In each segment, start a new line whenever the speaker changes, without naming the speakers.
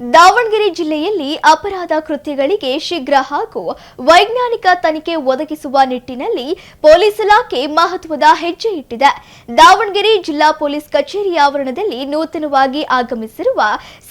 ದಾವಣಗೆರೆ ಜಿಲ್ಲೆಯಲ್ಲಿ ಅಪರಾಧ ಕೃತ್ಯಗಳಿಗೆ ಶೀಘ್ರ ಹಾಗೂ ವೈಜ್ಞಾನಿಕ ತನಿಖೆ ಒದಗಿಸುವ ನಿಟ್ಟಿನಲ್ಲಿ ಪೊಲೀಸ್ ಇಲಾಖೆ ಮಹತ್ವದ ಹೆಜ್ಜೆ ಇಟ್ಟಿದೆ. ದಾವಣಗೆರೆ ಜಿಲ್ಲಾ ಪೊಲೀಸ್ ಕಚೇರಿ ಆವರಣದಲ್ಲಿ ನೂತನವಾಗಿ ಆಗಮಿಸಿರುವ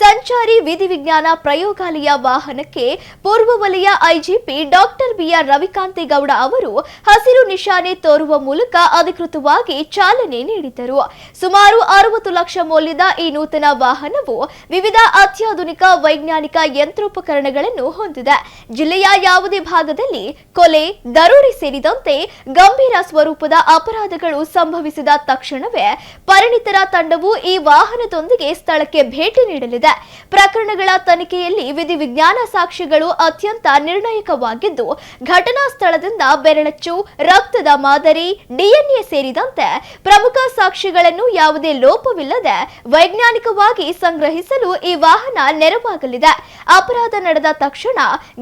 ಸಂಚಾರಿ ವಿಧಿವಿಜ್ಞಾನ ಪ್ರಯೋಗಾಲಯ ವಾಹನಕ್ಕೆ ಪೂರ್ವ ವಲಯ ಐಜಿಪಿ ಡಾಕ್ಟರ್ ಬಿಆರ್ ರವಿಕಾಂತೇಗೌಡ ಅವರು ಹಸಿರು ನಿಶಾನೆ ತೋರುವ ಮೂಲಕ ಅಧಿಕೃತವಾಗಿ ಚಾಲನೆ ನೀಡಿದರು. ಸುಮಾರು 60 ಲಕ್ಷ ಮೌಲ್ಯದ ಈ ನೂತನ ವಾಹನವು ವಿವಿಧ ಅತ್ಯಾಧುನಿಕ ವೈಜ್ಞಾನಿಕ ಯಂತ್ರೋಪಕರಣಗಳನ್ನು ಹೊಂದಿದೆ. ಜಿಲ್ಲೆಯ ಯಾವುದೇ ಭಾಗದಲ್ಲಿ ಕೊಲೆ, ದರೋಡೆ ಸೇರಿದಂತೆ ಗಂಭೀರ ಸ್ವರೂಪದ ಅಪರಾಧಗಳು ಸಂಭವಿಸಿದ ತಕ್ಷಣವೇ ಪರಿಣಿತರ ತಂಡವು ಈ ವಾಹನದೊಂದಿಗೆ ಸ್ಥಳಕ್ಕೆ ಭೇಟಿ ನೀಡಲಿದೆ. ಪ್ರಕರಣಗಳ ತನಿಖೆಯಲ್ಲಿ ವಿಧಿವಿಜ್ಞಾನ ಸಾಕ್ಷ್ಯಗಳು ಅತ್ಯಂತ ನಿರ್ಣಾಯಕವಾಗಿದ್ದು, ಘಟನಾ ಸ್ಥಳದಿಂದ ಬೆರಳಚ್ಚು, ರಕ್ತದ ಮಾದರಿ, ಡಿಎನ್ಎ ಸೇರಿದಂತೆ ಪ್ರಮುಖ ಸಾಕ್ಷ್ಯಗಳನ್ನು ಯಾವುದೇ ಲೋಪವಿಲ್ಲದೆ ವೈಜ್ಞಾನಿಕವಾಗಿ ಸಂಗ್ರಹಿಸಲು ಈ ವಾಹನ ನೆರವಾಗಲಿದೆ. ಅಪರಾಧ ನಡೆದ ತಕ್ಷಣ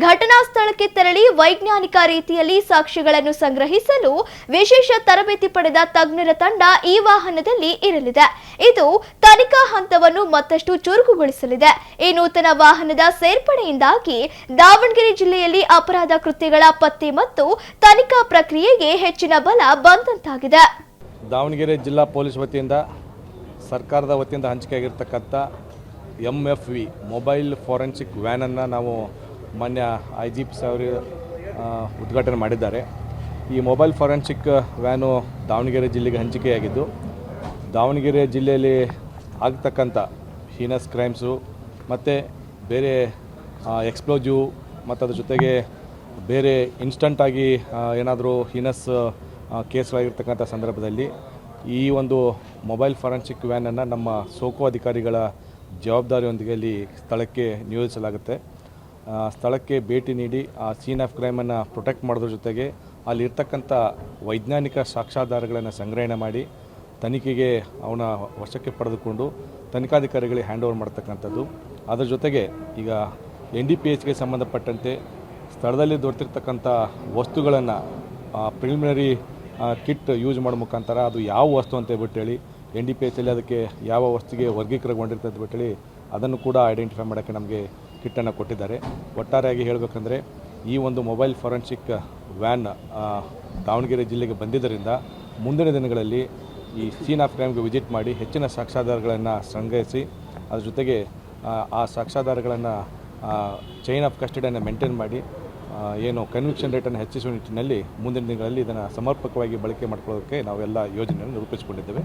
ಘಟನಾ ಸ್ಥಳಕ್ಕೆ ತೆರಳಿ ವೈಜ್ಞಾನಿಕ ರೀತಿಯಲ್ಲಿ ಸಾಕ್ಷ್ಯಗಳನ್ನು ಸಂಗ್ರಹಿಸಲು ವಿಶೇಷ ತರಬೇತಿ ಪಡೆದ ತಜ್ಞರ ತಂಡ ಈ ವಾಹನದಲ್ಲಿ ಇರಲಿದೆ. ಇದು ತನಿಖಾ ಹಂತವನ್ನು ಮತ್ತಷ್ಟು ಚುರುಕುಗೊಳಿಸಲಿದೆ. ಈ ನೂತನ ವಾಹನದ ಸೇರ್ಪಡೆಯಿಂದಾಗಿ ದಾವಣಗೆರೆ ಜಿಲ್ಲೆಯಲ್ಲಿ ಅಪರಾಧ ಕೃತ್ಯಗಳ ಪತ್ತೆ ಮತ್ತು ತನಿಖಾ ಪ್ರಕ್ರಿಯೆಗೆ ಹೆಚ್ಚಿನ ಬಲ ಬಂದಂತಾಗಿದೆ.
ದಾವಣಗೆರೆ ಜಿಲ್ಲಾ ಪೊಲೀಸ್ ವತಿಯಿಂದ ಸರ್ಕಾರದ ವತಿಯಿಂದ ಹಂಚಿಕೆಯಾಗಿರ್ತಕ್ಕಂಥ MFV ಮೊಬೈಲ್ ಫಾರೆನ್ಸಿಕ್ ವ್ಯಾನನ್ನು ನಾವು ಮಾನ್ಯ IGP ಅವರು ಉದ್ಘಾಟನೆ ಮಾಡಿದ್ದಾರೆ. ಈ ಮೊಬೈಲ್ ಫಾರೆನ್ಸಿಕ್ ವ್ಯಾನು ದಾವಣಗೆರೆ ಜಿಲ್ಲೆಗೆ ಹಂಚಿಕೆಯಾಗಿದ್ದು, ದಾವಣಗೆರೆ ಜಿಲ್ಲೆಯಲ್ಲಿ ಆಗ್ತಕ್ಕಂಥ ಹೀನಸ್ ಕ್ರೈಮ್ಸು ಮತ್ತು ಬೇರೆ ಎಕ್ಸ್ಪ್ಲೋಜಿವ್ ಮತ್ತು ಅದ್ರ ಜೊತೆಗೆ ಬೇರೆ ಇನ್ಸ್ಟಂಟಾಗಿ ಏನಾದರೂ ಹೀನಸ್ ಕೇಸ್ಗಳಾಗಿರ್ತಕ್ಕಂಥ ಸಂದರ್ಭದಲ್ಲಿ ಈ ಒಂದು ಮೊಬೈಲ್ ಫಾರೆನ್ಸಿಕ್ ವ್ಯಾನನ್ನು ನಮ್ಮ ಸೋಕೋ ಅಧಿಕಾರಿಗಳ ಜವಾಬ್ದಾರಿಯೊಂದಿಗೆ ಅಲ್ಲಿ ಸ್ಥಳಕ್ಕೆ ನಿಯೋಜಿಸಲಾಗುತ್ತೆ. ಸ್ಥಳಕ್ಕೆ ಭೇಟಿ ನೀಡಿ ಆ ಸೀನ್ ಆಫ್ ಕ್ರೈಮನ್ನು ಪ್ರೊಟೆಕ್ಟ್ ಮಾಡೋದ್ರ ಜೊತೆಗೆ ಅಲ್ಲಿರ್ತಕ್ಕಂಥ ವೈಜ್ಞಾನಿಕ ಸಾಕ್ಷ್ಯಾಧಾರಗಳನ್ನು ಸಂಗ್ರಹಣೆ ಮಾಡಿ ತನಿಖೆಗೆ ಅವನ ವಶಕ್ಕೆ ಪಡೆದುಕೊಂಡು ತನಿಖಾಧಿಕಾರಿಗಳಿಗೆ ಹ್ಯಾಂಡ್ ಓವರ್ ಮಾಡ್ತಕ್ಕಂಥದ್ದು. ಅದರ ಜೊತೆಗೆ ಈಗ NDPHಗೆ ಸಂಬಂಧಪಟ್ಟಂತೆ ಸ್ಥಳದಲ್ಲಿ ದೊರೆತಿರ್ತಕ್ಕಂಥ ವಸ್ತುಗಳನ್ನು ಪ್ರಿಲಿಮಿನರಿ ಕಿಟ್ ಯೂಸ್ ಮಾಡೋ ಮುಖಾಂತರ ಅದು ಯಾವ ವಸ್ತು ಅಂತ ಹೇಳಿ NDPHಲ್ಲಿ ಅದಕ್ಕೆ ಯಾವ ವಸ್ತುಗೆ ವರ್ಗೀಕರಣಗೊಂಡಿರ್ತದೆ ಬಿಟ್ಟೇಳಿ ಅದನ್ನು ಕೂಡ ಐಡೆಂಟಿಫೈ ಮಾಡೋಕ್ಕೆ ನಮಗೆ ಕಿಟ್ಟನ್ನು ಕೊಟ್ಟಿದ್ದಾರೆ. ಒಟ್ಟಾರೆಯಾಗಿ ಹೇಳಬೇಕಂದ್ರೆ ಈ ಒಂದು ಮೊಬೈಲ್ ಫಾರೆನ್ಸಿಕ್ ವ್ಯಾನ್ ದಾವಣಗೆರೆ ಜಿಲ್ಲೆಗೆ ಬಂದಿದ್ದರಿಂದ ಮುಂದಿನ ದಿನಗಳಲ್ಲಿ ಈ ಸೀನ್ ಆಫ್ ಕ್ರೈಮ್ಗೆ ವಿಸಿಟ್ ಮಾಡಿ ಹೆಚ್ಚಿನ ಸಾಕ್ಷ್ಯಾಧಾರಗಳನ್ನು ಸಂಗ್ರಹಿಸಿ ಅದ್ರ ಜೊತೆಗೆ ಆ ಸಾಕ್ಷ್ಯಾಧಾರಗಳನ್ನು ಚೈನ್ ಆಫ್ ಕಸ್ಟಡಿಯನ್ನು ಮೇಂಟೈನ್ ಮಾಡಿ ಏನು ಕನ್ವಿಕ್ಷನ್ ರೇಟನ್ನು ಹೆಚ್ಚಿಸುವ ನಿಟ್ಟಿನಲ್ಲಿ ಮುಂದಿನ ದಿನಗಳಲ್ಲಿ ಇದನ್ನು ಸಮರ್ಪಕವಾಗಿ ಬಳಕೆ ಮಾಡಿಕೊಳ್ಳೋದಕ್ಕೆ ನಾವೆಲ್ಲ ಯೋಜನೆಯನ್ನು ರೂಪಿಸಿಕೊಂಡಿದ್ದೇವೆ.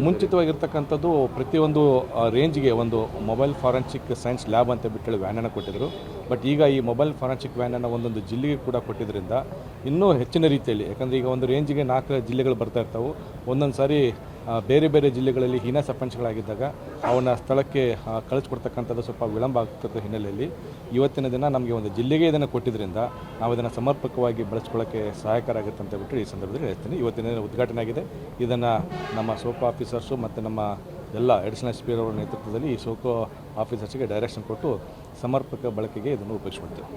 ಮುಂಚಿತವಾಗಿರ್ತಕ್ಕಂಥದ್ದು ಪ್ರತಿಯೊಂದು ರೇಂಜ್ಗೆ ಒಂದು ಮೊಬೈಲ್ ಫಾರೆನ್ಸಿಕ್ ಸೈನ್ಸ್ ಲ್ಯಾಬ್ ಅಂತ ಬಿಟ್ಟೇಳಿ ವ್ಯಾನನ್ನು ಕೊಟ್ಟಿದ್ದರು. ಬಟ್ ಈಗ ಈ ಮೊಬೈಲ್ ಫಾರೆನ್ಸಿಕ್ ವ್ಯಾನನ್ನು ಒಂದೊಂದು ಜಿಲ್ಲೆಗೆ ಕೂಡ ಕೊಟ್ಟಿದ್ದರಿಂದ ಇನ್ನೂ ಹೆಚ್ಚಿನ ರೀತಿಯಲ್ಲಿ, ಯಾಕಂದರೆ ಈಗ ಒಂದು ರೇಂಜಿಗೆ 4 ಜಿಲ್ಲೆಗಳು ಬರ್ತಾ ಇರ್ತಾವೆ. ಒಂದೊಂದು ಸಾರಿ ಬೇರೆ ಬೇರೆ ಜಿಲ್ಲೆಗಳಲ್ಲಿ ಹೀನಸ್ ಅಫೆನ್ಸ್ಗಳಾಗಿದ್ದಾಗ ಅವನ್ನ ಸ್ಥಳಕ್ಕೆ ಕಳಿಸ್ಕೊಡ್ತಕ್ಕಂಥದ್ದು ಸ್ವಲ್ಪ ವಿಳಂಬ ಆಗ್ತಕ್ಕಂಥ ಹಿನ್ನೆಲೆಯಲ್ಲಿ ಇವತ್ತಿನ ದಿನ ನಮಗೆ ಒಂದು ಜಿಲ್ಲೆಗೆ ಇದನ್ನು ಕೊಟ್ಟಿದ್ದರಿಂದ ನಾವು ಇದನ್ನು ಸಮರ್ಪಕವಾಗಿ ಬಳಸ್ಕೊಳ್ಳೋಕ್ಕೆ ಸಹಾಯಕರ ಆಗುತ್ತೆ ಅಂತ ಬಿಟ್ಟು ಈ ಸಂದರ್ಭದಲ್ಲಿ ಹೇಳ್ತೀನಿ. ಇವತ್ತಿನ ದಿನ ಉದ್ಘಾಟನೆ ಆಗಿದೆ. ಇದನ್ನು ನಮ್ಮ ಸೋಕೋ ಆಫೀಸರ್ಸು ಮತ್ತು ನಮ್ಮ ಎಲ್ಲ ಅಡಿಷನಲ್ SP ಅವರ ನೇತೃತ್ವದಲ್ಲಿ ಈ ಸೋಕೋ ಆಫೀಸರ್ಸ್ಗೆ ಡೈರೆಕ್ಷನ್ ಕೊಟ್ಟು ಸಮರ್ಪಕ ಬಳಕೆಗೆ ಇದನ್ನು ಉಪಯೋಗಿಸ್ಕೊಳ್ತೇವೆ.